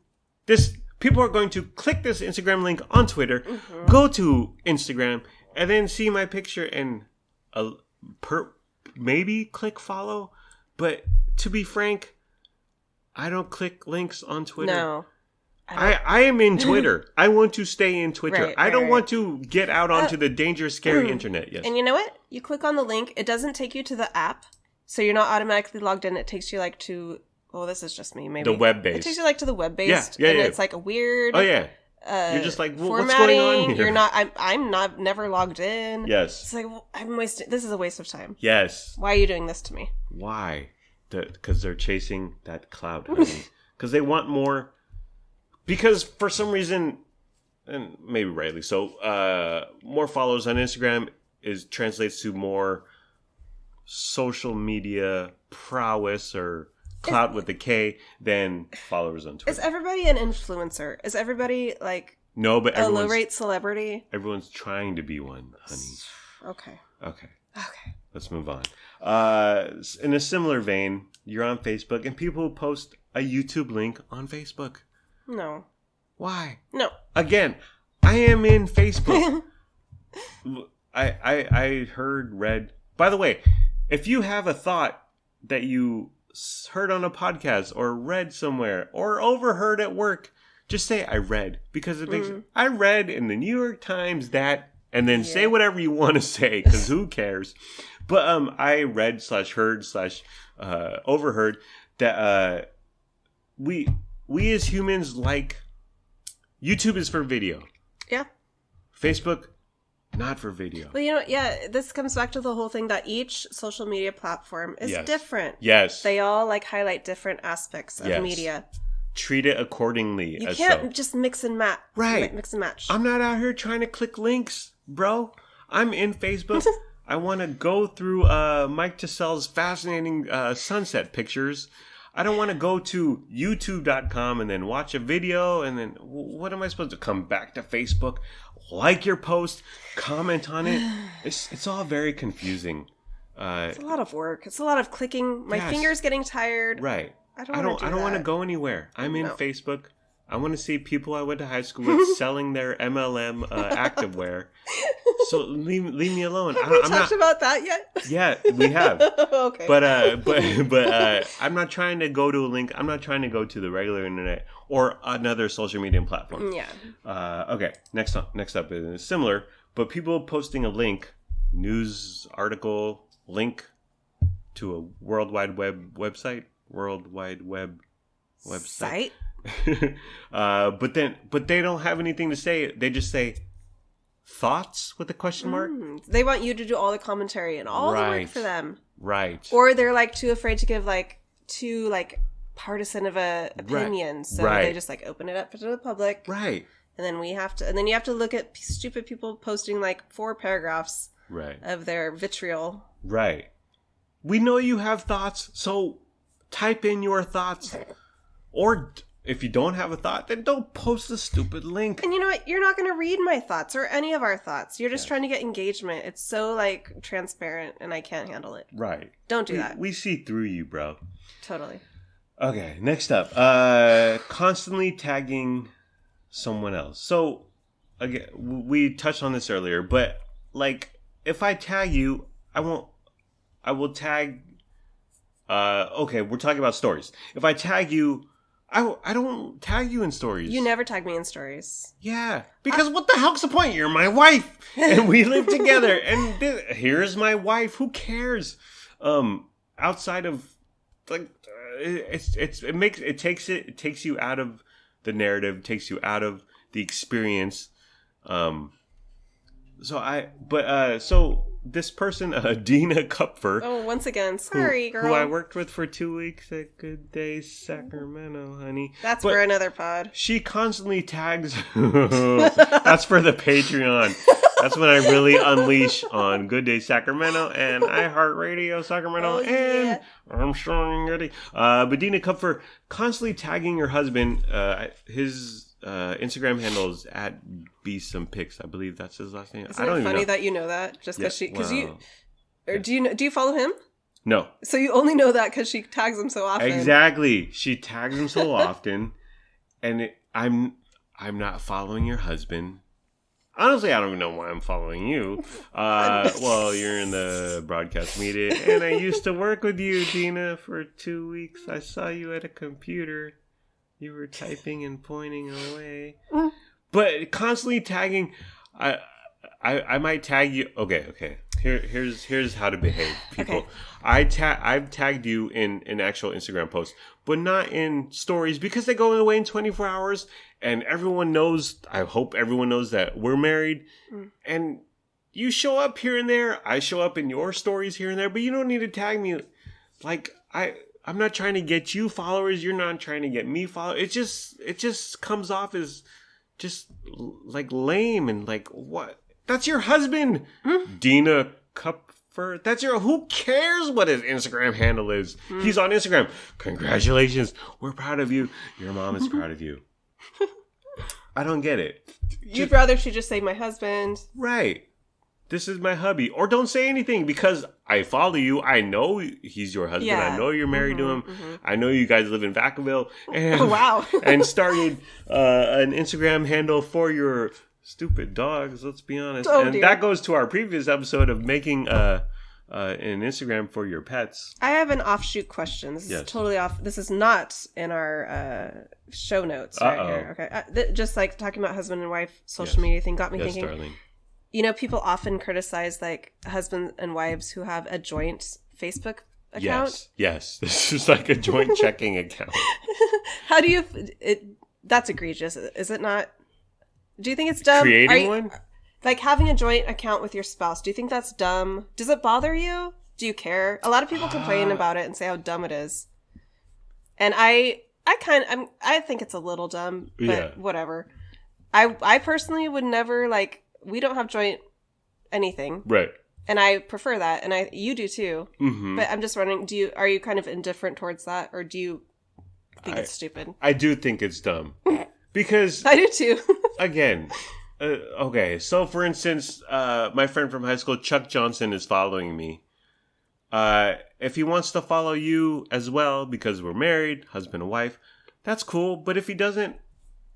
this. People are going to click this Instagram link on Twitter, go to Instagram, and then see my picture and maybe click follow. But to be frank, I don't click links on Twitter. No. I am in Twitter. I want to stay in Twitter. Right, I don't want to get out onto the dangerous, scary internet. Yes. And you know what? You click on the link. It doesn't take you to the app. So you're not automatically logged in. It takes you to... Well, this is just me. Maybe the web-based. It takes you to the web-based. Yeah. It's like a weird... Oh, yeah. You're just like, what's formatting. going on here? You're not... I'm not never logged in. Yes. It's like, I'm wasting... This is a waste of time. Yes. Why are you doing this to me? Why? Because they're chasing that clout, honey. Because they want more... Because for some reason, and maybe rightly so, more followers on Instagram translates to more social media prowess or clout with a K than followers on Twitter. Is everybody an influencer? Is everybody no, but a low-rate celebrity? Everyone's trying to be one, honey. Okay. Let's move on. In a similar vein, you're on Facebook and people post a YouTube link on Facebook. No. Why? No. Again, I am in Facebook. I read. By the way, if you have a thought that you heard on a podcast or read somewhere or overheard at work, just say I read, because it makes I read in the New York Times that, and then say whatever you want to say, because who cares? But I read /heard /overheard that we as humans YouTube is for video. Yeah. Facebook, not for video. Well, this comes back to the whole thing that each social media platform is different. Yes. They all highlight different aspects of media. Treat it accordingly. You can't just mix and match. Right. Mix and match. I'm not out here trying to click links, bro. I'm in Facebook. I want to go through Mike Tassell's fascinating sunset pictures. I don't want to go to youtube.com and then watch a video and then what am I supposed to come back to Facebook, like your post, comment on it? It's all very confusing. It's a lot of work. It's a lot of clicking. My finger's getting tired. Right. I don't want to go anywhere. I'm in Facebook. I want to see people I went to high school with selling their MLM activewear. So leave me alone. Have we talked about that yet? Yeah, we have. Okay. But I'm not trying to go to a link. I'm not trying to go to the regular internet or another social media platform. Yeah. Okay. Next up is similar, but people posting a link, news article, link to a World Wide Web website. Site? But they don't have anything to say. They just say thoughts with a question mark. They want you to do all the commentary and all the work for them. Right. Or they're too afraid to give too partisan of a opinion. So they just open it up to the public. Right. And then you have to look at stupid people posting 4 paragraphs of their vitriol. Right. We know you have thoughts, so type in your thoughts. Or if you don't have a thought, then don't post the stupid link. And you know what? You're not going to read my thoughts or any of our thoughts. You're just trying to get engagement. It's so transparent and I can't handle it. Right. Don't do that. We see through you, bro. Totally. Okay, next up. Constantly tagging someone else. So, again, we touched on this earlier, but if I tag you, I will tag... okay, we're talking about stories. If I tag you, I don't tag you in stories. You never tag me in stories. Yeah, because what the hell's the point? You're my wife, and we live together. And here's my wife. Who cares? Outside of like, it takes you out of the narrative, takes you out of the experience. So this person, Dina Kupfer. Oh, once again, sorry, girl. Who I worked with for 2 weeks at Good Day Sacramento, honey. That's for another pod. She constantly tags. That's for the Patreon. That's when I really unleash on Good Day Sacramento and iHeartRadio Sacramento and Armstrong Goody. But Dina Kupfer constantly tagging her husband. His Instagram handle is at @BeSomePics. I believe that's his last name. Isn't it funny that you know that just because do you follow him? No. So you only know that because she tags him so often. Exactly. She tags him so often, and I'm not following your husband. Honestly, I don't even know why I'm following you. Well, you're in the broadcast media, and I used to work with you, Dina, for 2 weeks. I saw you at a computer. You were typing and pointing away. But constantly tagging, I might tag you. Okay. Here's how to behave, people. Okay. I've tagged you in actual Instagram posts, but not in stories because they go away in 24 hours, and everyone knows. I hope everyone knows that we're married, and you show up here and there. I show up in your stories here and there, but you don't need to tag me. Like I'm not trying to get you followers. You're not trying to get me followers. It just comes off as just like lame and like what? That's your husband, Dina Kupfer. That's who cares what his Instagram handle is? He's on Instagram. Congratulations. We're proud of you. Your mom is proud of you. I don't get it. You'd rather she just say my husband. Right. This is my hubby. Or don't say anything because I follow you. I know he's your husband. Yeah. I know you're married to him. I know you guys live in Vacaville. And, wow. And started an Instagram handle for your stupid dogs, let's be honest. Dear. That goes to our previous episode of making an Instagram for your pets. I have an offshoot question. This is totally off. This is not in our show notes right here. Okay. Just like talking about husband and wife social media thing got me thinking. Darling. You know, people often criticize like husbands and wives who have a joint Facebook account. Yes. This is like a joint checking account. How do you? That's egregious, is it not? Do you think it's dumb? Creating one? Like having a joint account with your spouse. Do you think that's dumb? Does it bother you? Do you care? A lot of people complain about it and say how dumb it is. And I think it's a little dumb, but whatever. I personally would never like. We don't have joint anything. Right. And I prefer that. And you do too. Mm-hmm. But I'm just wondering, are you kind of indifferent towards that? Or do you think it's stupid? I do think it's dumb. Because... I do too. Again. Okay. So for instance, my friend from high school, Chuck Johnson, is following me. If he wants to follow you as well, because we're married, husband and wife, that's cool. But if he doesn't,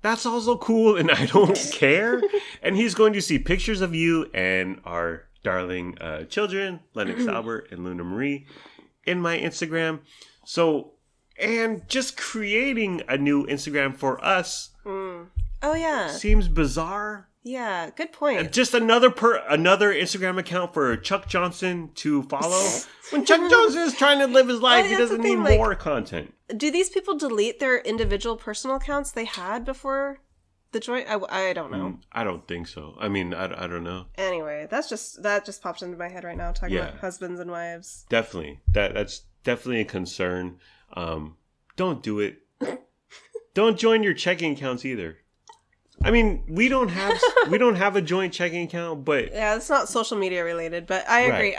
that's also cool, and I don't care. And he's going to see pictures of you and our darling children, Lennox Albert and Luna Marie, in my Instagram. So, and just creating a new Instagram for us. Oh, yeah. Seems bizarre. Yeah, good point. Just another Instagram account for Chuck Johnson to follow. When Chuck Johnson is trying to live his life, he doesn't need more content. Do these people delete their individual personal accounts they had before the joint? I don't know. I don't think so. I mean, I don't know. Anyway, that just popped into my head right now, talking about husbands and wives. Definitely. That's definitely a concern. Don't do it. Don't join your checking accounts either. I mean, we don't have a joint checking account, but yeah, it's not social media related. But I agree.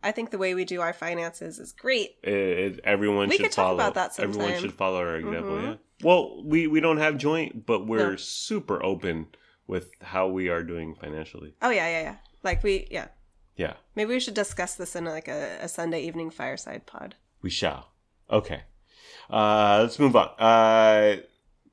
I think the way we do our finances is great. Everyone should follow. About that sometime. Everyone should follow our example. Mm-hmm. Yeah. Well, we don't have joint, but we're super open with how we are doing financially. Oh yeah. Like Yeah. Maybe we should discuss this in like a Sunday evening fireside pod. We shall. Okay. Let's move on.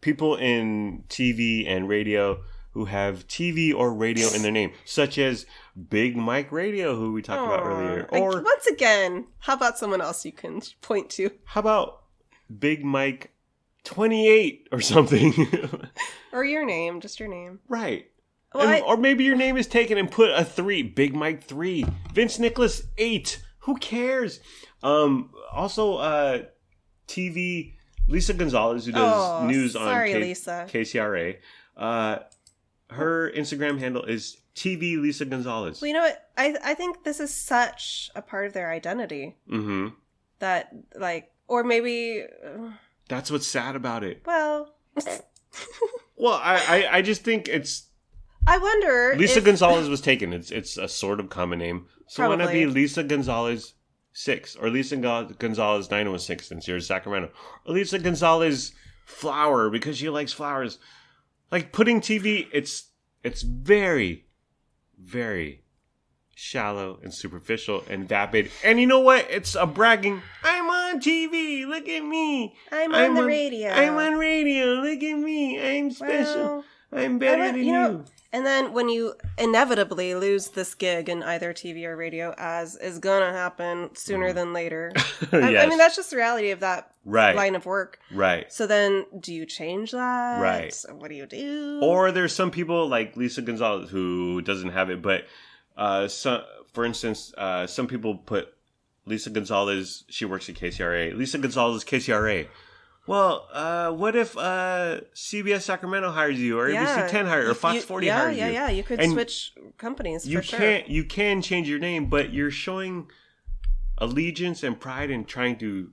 People in TV and radio who have TV or radio in their name, such as Big Mike Radio, who we talked about earlier. Or once again, how about someone else you can point to? How about Big Mike 28 or something. Or your name, just your name. Right. Well, or maybe your name is taken and put a 3. Big Mike 3. Vince Nicholas 8. Who cares? Also, TV, Lisa Gonzalez, who does news on KCRA. Her Instagram handle is TV Lisa Gonzalez. Well, you know what? I think this is such a part of their identity. Mm-hmm. That, like, or maybe... That's what's sad about it. Well... Well, I just think it's... I wonder Lisa Gonzalez was taken. It's a sort of common name. So why not be Lisa Gonzalez 6? Or Lisa Gonzalez 906 since you're in Sacramento. Or Lisa Gonzalez Flower because she likes flowers. Like, putting TV, it's very, very shallow and superficial and vapid. And you know what? It's a bragging. I'm on TV. Look at me. I'm on the radio. I'm on radio. Look at me. I'm special. I'm better than you. And then when you inevitably lose this gig in either TV or radio, as is gonna happen sooner than later. Yes. I mean, that's just the reality of that line of work. Right. So then, do you change that? Right. What do you do? Or there's some people like Lisa Gonzalez who doesn't have it, but for instance, some people put Lisa Gonzalez, she works at KCRA. Lisa Gonzalez, KCRA. Well, what if CBS Sacramento hires you, or ABC 10 hires, or Fox 40 hires you? Yeah. You could switch companies. You can change your name, but you're showing allegiance and pride in trying to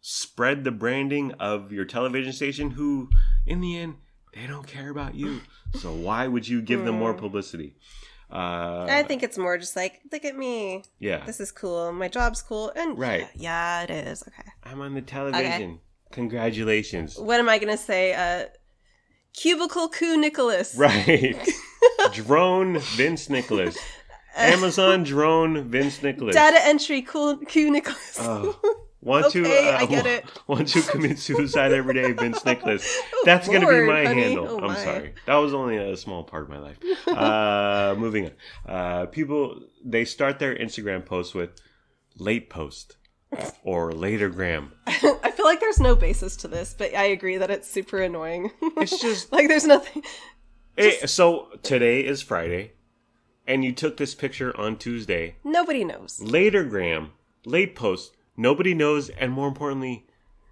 spread the branding of your television station. Who, in the end, they don't care about you. So why would you give them more publicity? I think it's more just like, look at me. Yeah, this is cool. My job's cool, and yeah, it is. Okay, I'm on the television. Okay. Congratulations. What am I going to say? Cubicle Coo Nicholas. Right. Drone Vince Nicholas. Amazon drone Vince Nicholas. Data entry Coo Nicholas. I get it. Want to commit suicide every day, Vince Nicholas. That's going to be my handle. I'm sorry. That was only a small part of my life. Moving on. People, they start their Instagram posts with late post. Or latergram. I feel like there's no basis to this, but I agree that it's super annoying. It's just... like, there's nothing... So, today is Friday, and you took this picture on Tuesday. Nobody knows. Latergram, late post, nobody knows, and more importantly,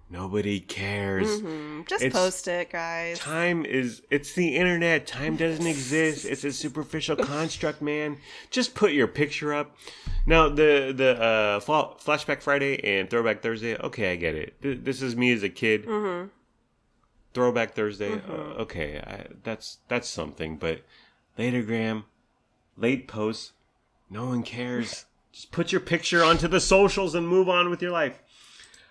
nobody cares. Mm-hmm. Just post it, guys. It's the internet. Time doesn't exist. It's a superficial construct, man. Just put your picture up. Now, the Flashback Friday and Throwback Thursday, okay, I get it. This is me as a kid. Mm-hmm. Throwback Thursday, okay, that's something. But latergram, late posts, no one cares. Just put your picture onto the socials and move on with your life.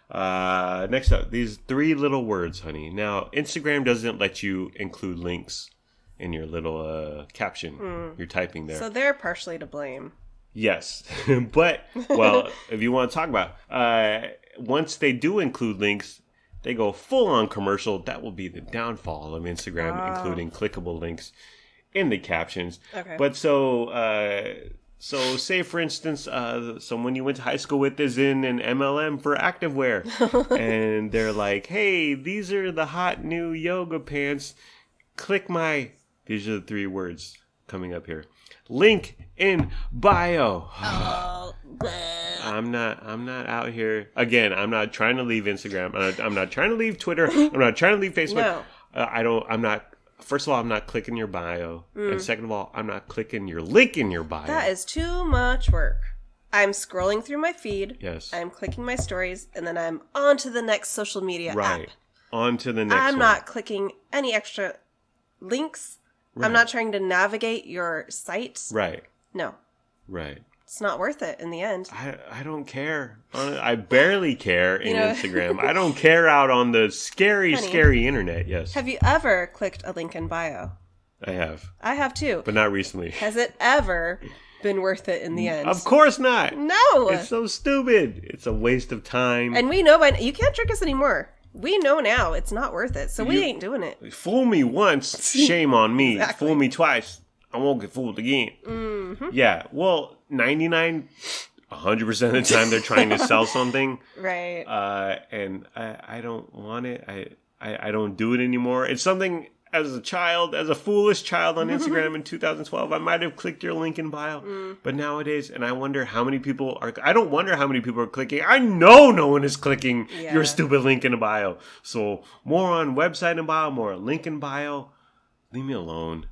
Next up, these 3 little words, honey. Now, Instagram doesn't let you include links in your little caption you're typing there. So they're partially to blame. Yes. But, well, if you want to talk about once they do include links, they go full on commercial. That will be the downfall of Instagram, including clickable links in the captions. Okay. But so say, for instance, someone you went to high school with is in an MLM for activewear. And they're like, hey, these are the hot new yoga pants. These are the 3 words coming up here. Link in bio. I'm not out here. Again, I'm not trying to leave Instagram. I'm not trying to leave Twitter. I'm not trying to leave Facebook. No. First of all, I'm not clicking your bio. And second of all, I'm not clicking your link in your bio. That is too much work. I'm scrolling through my feed. Yes. I'm clicking my stories, and then I'm on to the next social media app. On to the next one. I'm not clicking any extra links. Right. I'm not trying to navigate your site. Right. No. Right. It's not worth it in the end. I don't care. I barely care in Instagram. I don't care out on the scary internet. Yes. Have you ever clicked a link in bio? I have. I have too. But not recently. Has it ever been worth it in the end? Of course not. No. It's so stupid. It's a waste of time. And we know you can't trick us anymore. We know now it's not worth it, so we ain't doing it. Fool me once, shame on me. Exactly. Fool me twice, I won't get fooled again. Mm-hmm. Yeah, well, 100% of the time they're trying to sell something. Right. And I don't want it. I don't do it anymore. It's something as a foolish child on Instagram in 2012, I might have clicked your link in bio. But nowadays, and I wonder how many people are, I don't wonder how many people are clicking. I know no one is clicking your stupid link in bio. So more on website in bio, more on link in bio. Leave me alone.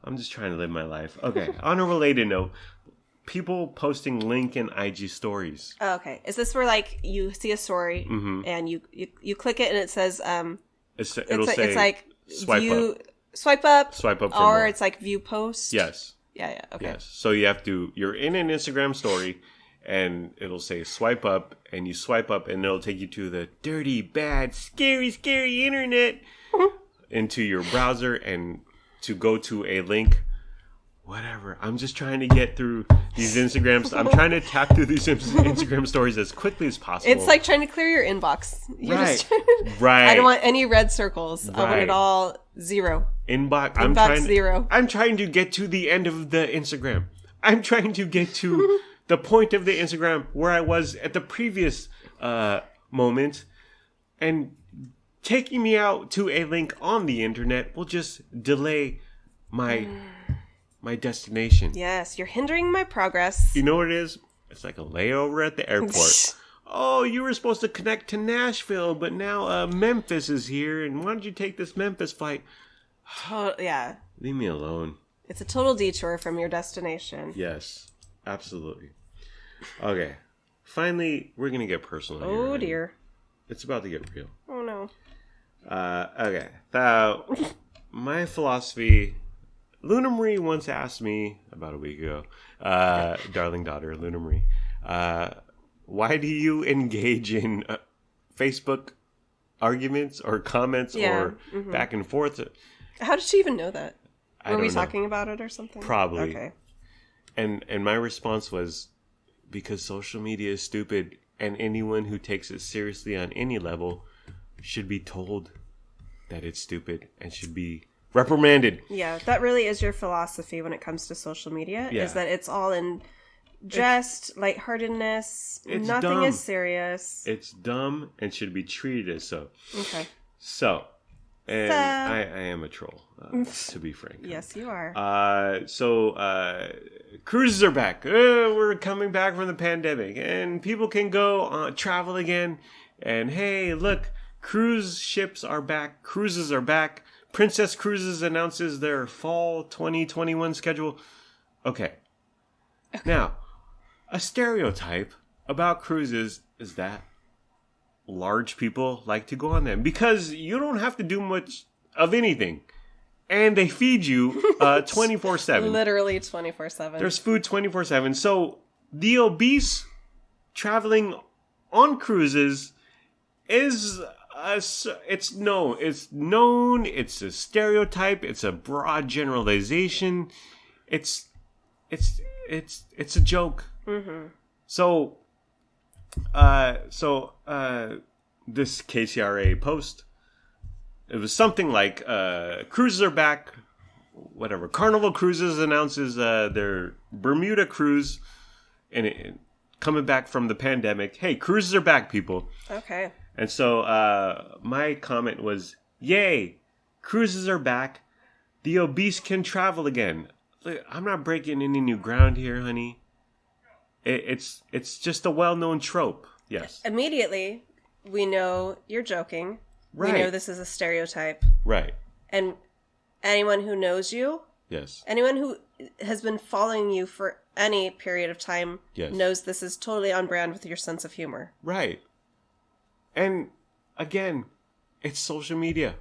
I'm just trying to live my life. Okay. On a related note, people posting link in IG stories. Oh, okay. Is this where like you see a story and you click it and it says it'll say it's like swipe up for or more. it's like view post. Yes. Yeah. Okay. Yes. So you're in an Instagram story and it'll say swipe up and you swipe up and it'll take you to the dirty, bad, scary internet into your browser and to go to a link. Whatever. I'm just trying to get through these Instagrams. I'm trying to tap through these Instagram stories as quickly as possible. It's like trying to clear your inbox. Right. I don't want any red circles. I want it all zero. Inbox zero. I'm trying to get to the end of the Instagram. I'm trying to get to the point of the Instagram where I was at the previous moment. And taking me out to a link on the internet will just delay my destination. Yes, you're hindering my progress. You know what it is? It's like a layover at the airport. Oh, you were supposed to connect to Nashville, but now Memphis is here, and why don't you take this Memphis flight? Yeah. Leave me alone. It's a total detour from your destination. Yes, absolutely. Okay. Finally, we're going to get personal here. Oh, dear. It's about to get real. Oh, no. Okay. So, my philosophy... Luna Marie once asked me, about a week ago, darling daughter, Luna Marie, why do you engage in Facebook arguments or comments or back and forth? How did she even know that? Were we know. talking about it or something? Probably. Okay. And my response was, because social media is stupid and anyone who takes it seriously on any level should be told that it's stupid and should be reprimanded. Yeah, that really is your philosophy when it comes to social media, is that it's all in jest, lightheartedness, nothing dumb. is serious. It's dumb and should be treated as so. Okay. So, and I am a troll, to be frank. Yes, you are. Cruises are back. We're coming back from the pandemic and people can go travel again. And hey, look, cruise ships are back. Cruises are back. Princess Cruises announces their fall 2021 schedule. Okay. Now, a stereotype about cruises is that large people like to go on them because you don't have to do much of anything. And they feed you 24/7. Literally 24/7. There's food 24/7. So the obese traveling on cruises is... it's known. It's a stereotype. It's a broad generalization. It's a joke. Mm-hmm. So this KCRA post, it was something like cruises are back. Whatever. Carnival Cruises announces their Bermuda cruise, and coming back from the pandemic. Hey, cruises are back, people. Okay. And so my comment was, yay, cruises are back. The obese can travel again. Look, I'm not breaking any new ground here, honey. It's just a well-known trope. Yes. Immediately, we know you're joking. Right. We know this is a stereotype. Right. And anyone who knows you, yes, anyone who has been following you for any period of time knows this is totally on brand with your sense of humor. Right. And again, it's social media.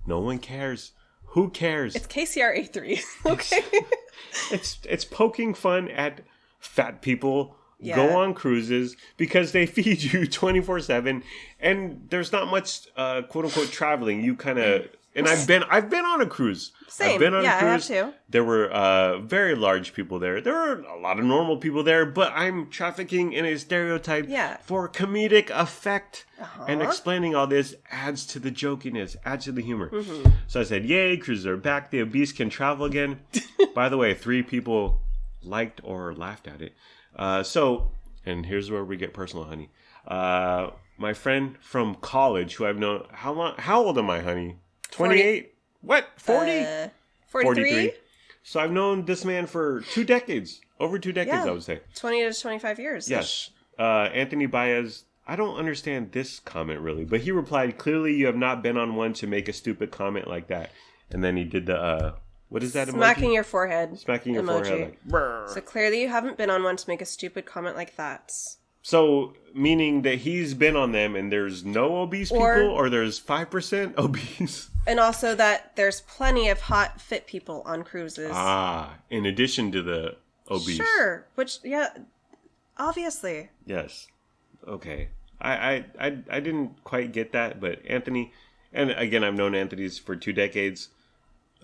No one cares. Who cares? It's KCRA 3. Okay. It's poking fun at fat people go on cruises because they feed you 24/7 and there's not much quote unquote traveling. You kind of and I've been on a cruise. Same. I've been on a cruise. I have too. There were very large people there. There were a lot of normal people there, but I'm trafficking in a stereotype for comedic effect. And explaining all this adds to the jokiness, adds to the humor. Mm-hmm. So I said, yay, cruises are back. The obese can travel again. By the way, 3 people liked or laughed at it. And here's where we get personal, honey. my friend from college who I've known, how old am I, honey? 28? What? 40? 43? So I've known this man for 2 decades. Over 2 decades, I would say. 20 to 25 years. Yes. Anthony Baez, I don't understand this comment really, but he replied, clearly you have not been on one to make a stupid comment like that. And then he did the, what is that emoji? Smacking your forehead. Smacking your forehead. Like, so clearly you haven't been on one to make a stupid comment like that. So, meaning that he's been on them and there's no obese people, or there's 5% obese? And also that there's plenty of hot, fit people on cruises. In addition to the obese. Sure. Which, yeah, obviously. Yes. Okay. I didn't quite get that, but Anthony, and again, I've known Anthony's for 2 decades.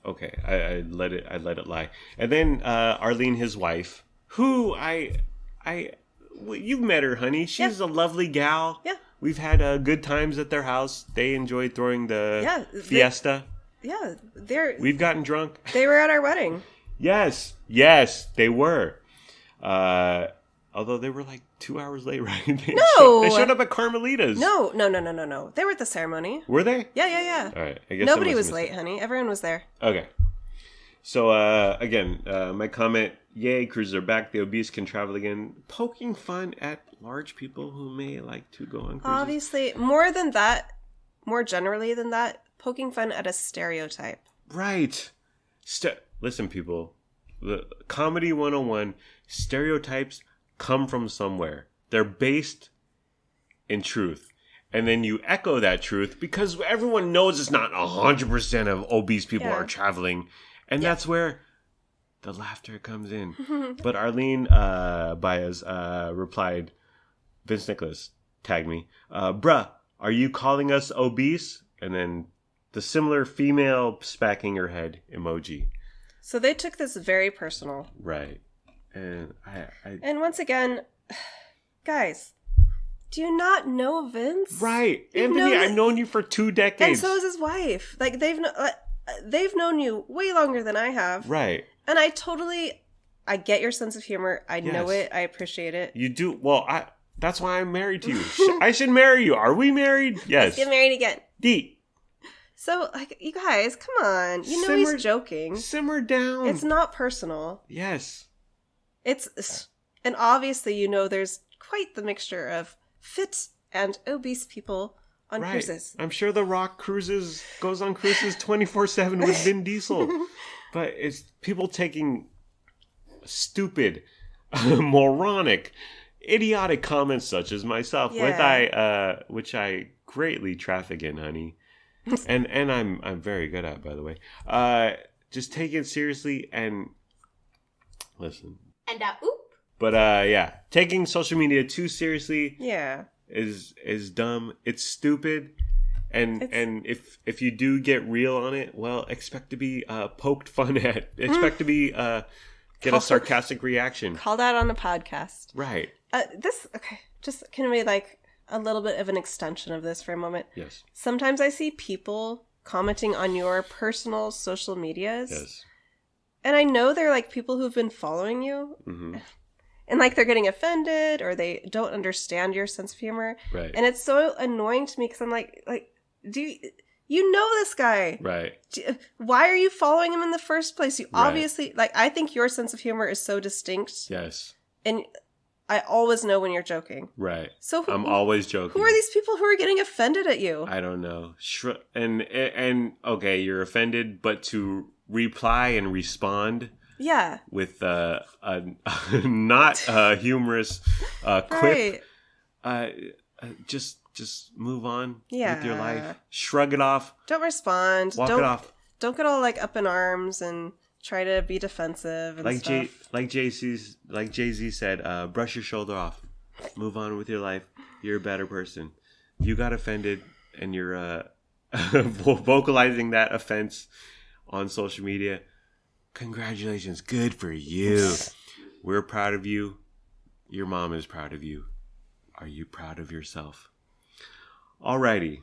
Okay, I let it lie. And then Arlene, his wife, who you've met her, honey. She's a lovely gal. Yeah. We've had good times at their house. They enjoyed throwing the fiesta. We've gotten drunk. They were at our wedding. Yes, they were. Although they were like 2 hours late, right? They showed up at Carmelita's. No. They were at the ceremony. Were they? Yeah. All right. I guess nobody was late, honey. Everyone was there. Okay. So, again, my comment, yay, cruises are back. The obese can travel again. Poking fun at large people who may like to go on cruises. Obviously, more generally than that, poking fun at a stereotype. Right. Listen, people. The Comedy 101, stereotypes come from somewhere. They're based in truth. And then you echo that truth because everyone knows it's not 100% of obese people are traveling. And that's where the laughter comes in. But Arlene Baez replied, Vince Nicholas tagged me, bruh, are you calling us obese? And then the similar female smacking her head emoji. So they took this very personal. Right. And And once again, guys, do you not know Vince? Right. Anthony, I've known you for 2 decades. And so is his wife. Like, they've known you way longer than I have. Right. And I get your sense of humor. I know it. I appreciate it. You do. Well, that's why I'm married to you. I should marry you. Are we married? Yes. Let's get married again. D. So, like, you guys, come on. You know he's joking. Simmer down. It's not personal. Yes. And obviously, you know, there's quite the mixture of fit and obese people on cruises. I'm sure The Rock goes on cruises 24/7 with Vin Diesel. But it's people taking stupid, moronic, idiotic comments such as myself, which I greatly traffic in, honey. and I'm very good at, by the way. Just take it seriously and listen. And oop. But taking social media too seriously is dumb. It's stupid. And if you do get real on it, well, expect to be poked fun at. Expect to be get a sarcastic reaction. Called out on a podcast. Right. Just can we like a little bit of an extension of this for a moment? Yes. Sometimes I see people commenting on your personal social medias. Yes. And I know they're like people who've been following you. Mm-hmm. And like they're getting offended or they don't understand your sense of humor. Right. And it's so annoying to me because I'm like, do you know this guy? Right. Why are you following him in the first place? You obviously, like, I think your sense of humor is so distinct. Yes. And I always know when you're joking. Right. So I'm always joking. Who are these people who are getting offended at you? I don't know. And okay, you're offended, but to reply and respond with a not humorous quip, just move on with your life. Shrug it off. Don't respond. Walk it off. Don't get all like up in arms and try to be defensive and stuff. Like Jay-Z said, brush your shoulder off. Move on with your life. You're a better person. You got offended and you're vocalizing that offense on social media. Congratulations. Good for you. We're proud of you. Your mom is proud of you. Are you proud of yourself? Alrighty.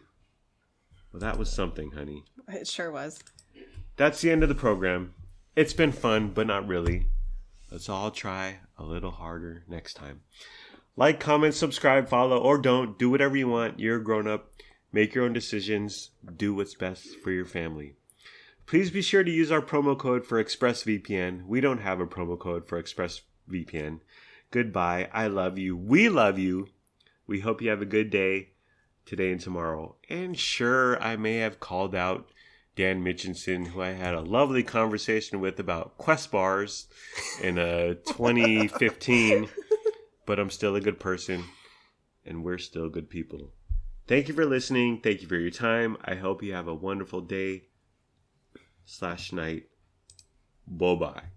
Well, that was something, honey. It sure was. That's the end of the program. It's been fun, but not really. Let's all try a little harder next time. Like, comment, subscribe, follow, or don't. Do whatever you want. You're a grown-up. Make your own decisions. Do what's best for your family. Please be sure to use our promo code for ExpressVPN. We don't have a promo code for ExpressVPN. Goodbye. I love you. We love you. We hope you have a good day today and tomorrow. And sure, I may have called out Dan Mitchinson, who I had a lovely conversation with about Quest bars in 2015. But I'm still a good person, and we're still good people. Thank you for listening. Thank you for your time. I hope you have a wonderful day/night. Bye-bye.